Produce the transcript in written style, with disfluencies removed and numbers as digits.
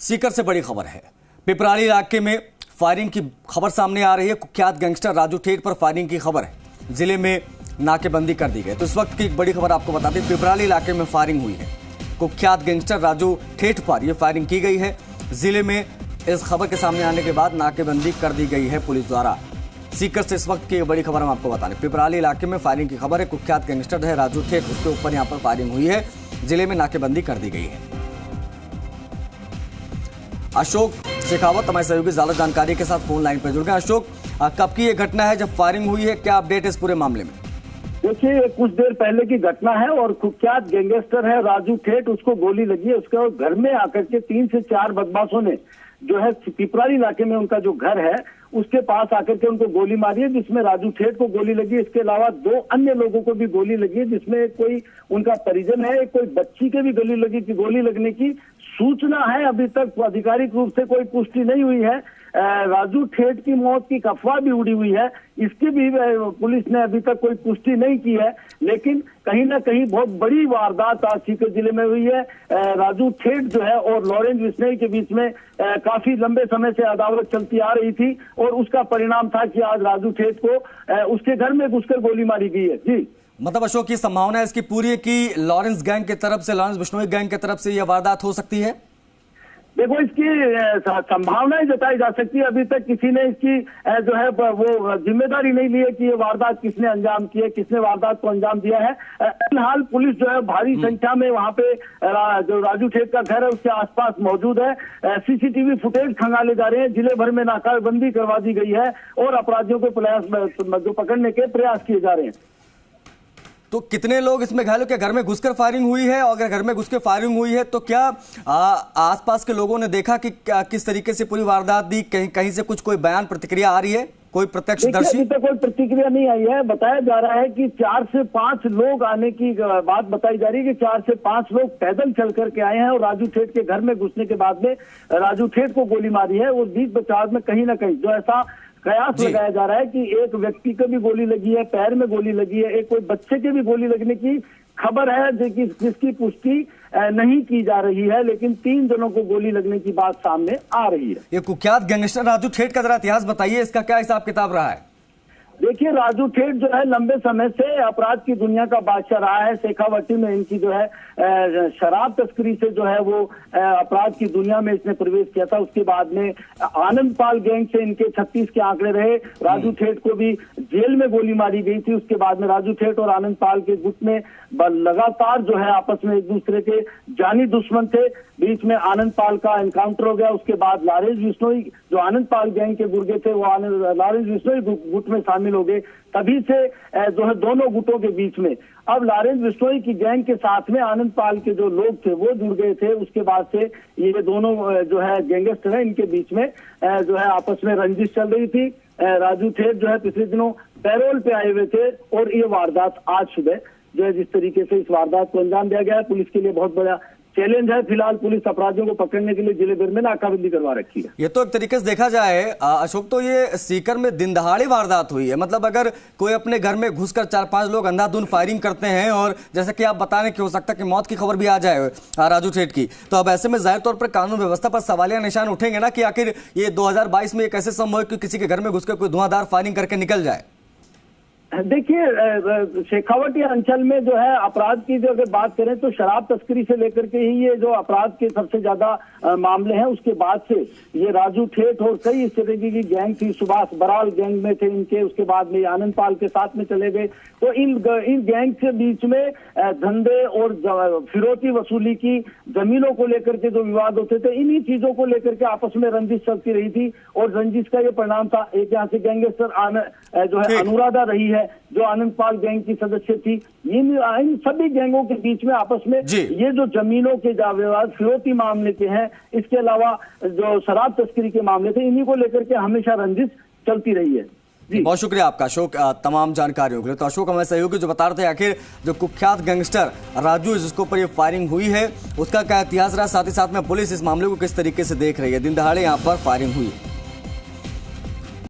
सीकर से बड़ी खबर है। पिपराली इलाके में फायरिंग की खबर सामने आ रही है। कुख्यात गैंगस्टर राजू ठेठ पर फायरिंग की खबर है। जिले में नाकेबंदी कर दी गई। तो इस वक्त की एक बड़ी खबर आपको बता दें, पिपराली इलाके में फायरिंग हुई है। कुख्यात गैंगस्टर राजू ठेठ पर यह फायरिंग की गई है। जिले में इस खबर के सामने आने के बाद नाकेबंदी कर दी गई है पुलिस द्वारा। सीकर से इस वक्त की बड़ी खबर हम आपको बता दें, पिपराली इलाके में फायरिंग की खबर है। कुख्यात गैंगस्टर है राजू ठेठ, उसके ऊपर यहां पर फायरिंग हुई है। जिले में नाकेबंदी कर दी गई है। अशोक शेखावत हमारे सहयोगी ज्यादा जानकारी के साथ फोन लाइन पर जुड़ गए। अशोक, कब की ये घटना है जब फायरिंग हुई है, क्या अपडेट है इस पूरे मामले में? देखिए, कुछ देर पहले की घटना है और कुख्यात गैंगस्टर है राजू ठेठ, उसको गोली लगी है। उसके घर में आकर के 3 से 4 बदमाशों ने जो है पिपराली इलाके में उनका जो घर है उसके पास आकर के उनको गोली मारी है, जिसमें राजू ठेठ को गोली लगी है। इसके अलावा 2 अन्य लोगों को भी गोली लगी है, जिसमें कोई उनका परिजन है, कोई बच्ची के भी गोली लगने की सूचना है। अभी तक आधिकारिक रूप से कोई पुष्टि नहीं हुई है। राजू ठेठ की मौत की अफवाह भी उड़ी हुई है, इसकी भी पुलिस ने अभी तक कोई पुष्टि नहीं की है। लेकिन कहीं ना कहीं बहुत बड़ी वारदात आज सीकर जिले में हुई है। राजू ठेठ जो है और लॉरेंस बिश्नोई के बीच में काफी लंबे समय से अदावत चलती आ रही थी और उसका परिणाम था कि आज राजू ठेठ को उसके घर में घुसकर गोली मारी गई है। जी, मतलब अशोक, की संभावना है इसकी पूरी की लॉरेंस गैंग की तरफ से, लॉरेंस बिश्नोई गैंग की तरफ से यह वारदात हो सकती है? देखो, इसकी संभावनाएं जताई जा सकती है। अभी तक किसी ने इसकी जो है वो जिम्मेदारी नहीं ली है कि ये वारदात किसने अंजाम की है, किसने वारदात को अंजाम दिया है। फिलहाल पुलिस जो है भारी संख्या में वहां पे जो राजू ठेठ का घर है उसके आसपास मौजूद है। सीसीटीवी फुटेज खंगाले जा रहे हैं। जिले भर में नाकाबंदी करवा दी गई है और अपराधियों को जो पकड़ने के प्रयास किए जा रहे हैं। तो कितने लोग इसमें घायल हो? क्या घर में घुसकर फायरिंग हुई है? और अगर घर में घुसकर फायरिंग हुई है तो क्या आसपास के लोगों ने देखा कि किस तरीके से पूरी वारदात दी? कहीं से कोई बयान, प्रतिक्रिया आ रही है? कोई प्रत्यक्षदर्शी? अभी तक कोई प्रतिक्रिया नहीं आई है। बताया जा रहा है कि 4 से 5 लोग आने की बात बताई जा रही है कि 4 से 5 लोग पैदल चल करके आए हैं और राजू ठेठ के घर में घुसने के बाद में राजू ठेठ को गोली मारी है। और बीच बचाव में कहीं ना कहीं जो ऐसा कयास लगाया जा रहा है कि एक व्यक्ति को भी गोली लगी है, पैर में गोली लगी है, एक कोई बच्चे के भी गोली लगने की खबर है जिसकी पुष्टि नहीं की जा रही है। लेकिन 3 जनों को गोली लगने की बात सामने आ रही है। ये कुख्यात गैंगस्टर राजू ठेठ का जरा इतिहास बताइए, इसका क्या हिसाब किताब रहा है? देखिए, राजू ठेठ जो है लंबे समय से अपराध की दुनिया का बादशाह रहा है। शेखावटी में इनकी जो है शराब तस्करी से जो है वो अपराध की दुनिया में इसने प्रवेश किया था। उसके बाद में आनंदपाल गैंग से इनके 36 के आंकड़े रहे। राजू ठेठ को भी जेल में गोली मारी गई थी। उसके बाद में राजू ठेठ और आनंदपाल के गुट में लगातार जो है आपस में एक दूसरे के जानी दुश्मन थे। बीच में आनंदपाल का एनकाउंटर हो गया। उसके बाद लॉरेंस बिश्नोई जो आनंदपाल गैंग के गुर्गे थे वो लॉरेंस बिश्नोई गुट में शामिल हो गए। तभी से जो है दोनों गुटों के बीच में अब लॉरेंस बिश्नोई की गैंग के साथ में आनंदपाल के जो लोग थे वो जुड़ गए थे। उसके बाद से ये दोनों जो है गैंगस्टर है, इनके बीच में जो है आपस में रंजिश चल रही थी। राजू ठेठ जो है पिछले दिनों पैरोल पे आए हुए थे और ये वारदात आज सुबह जो है जिस तरीके से इस वारदात को अंजाम दिया गया है, पुलिस के लिए बहुत बड़ा चैलेंज है। फिलहाल पुलिस अपराधियों को पकड़ने के लिए जिले भर में नाकाबंदी करवा रखी है। ये तो एक तरीके से देखा जाए अशोक, तो ये सीकर में दिन दहाड़े वारदात हुई है। मतलब अगर कोई अपने घर में घुसकर 4-5 लोग अंधाधुंध फायरिंग करते हैं और जैसे कि आप बता रहे कि हो सकता है कि मौत की खबर भी आ जाए राजू ठेठ की, तो अब ऐसे में जाहिर तौर पर कानून व्यवस्था पर सवालिया निशान उठेंगे ना कि आखिर ये 2022 में कैसे संभव है कि किसी के घर में घुसकर कोई धुआंधार फायरिंग करके निकल जाए? देखिए, शेखावटी अंचल में जो है अपराध की जो अगर बात करें तो शराब तस्करी से लेकर के ही ये जो अपराध के सबसे ज्यादा मामले हैं। उसके बाद से ये राजू ठेठ और कई इस तरीके की गैंग थी। सुभाष बराल गैंग में थे इनके। उसके बाद में आनंदपाल के साथ में चले गए। तो इन गैंग के बीच में धंधे और फिरौती वसूली की, जमीनों को लेकर के जो विवाद होते थे, इन्हीं चीजों को लेकर के आपस में रंजिश चलती रही थी और रंजिश का ये परिणाम था। एक यहाँ से गैंगस्टर जो है अनुराधा रही है जो आनंदपाल गैंग की सदस्य थी। इन सभी गैंगों के बीच में आपस में ये जो जमीनों के विवाद, फिरौती मामले के हैं, इसके अलावा जो शराब तस्करी के मामले थे, इन्हीं को लेकर के हमेशा रंजिश चलती रही है। बहुत शुक्रिया आपका अशोक तमाम जानकारियों के लिए। तो अशोक हमें सहयोगी जो बता रहे थे आखिर जो कुख्यात गैंगस्टर राजू जिसके ऊपर ये फायरिंग हुई है उसका क्या इतिहास रहा, साथ ही साथ में पुलिस इस मामले को किस तरीके से देख रही है। दिन दहाड़े यहाँ पर फायरिंग हुई है।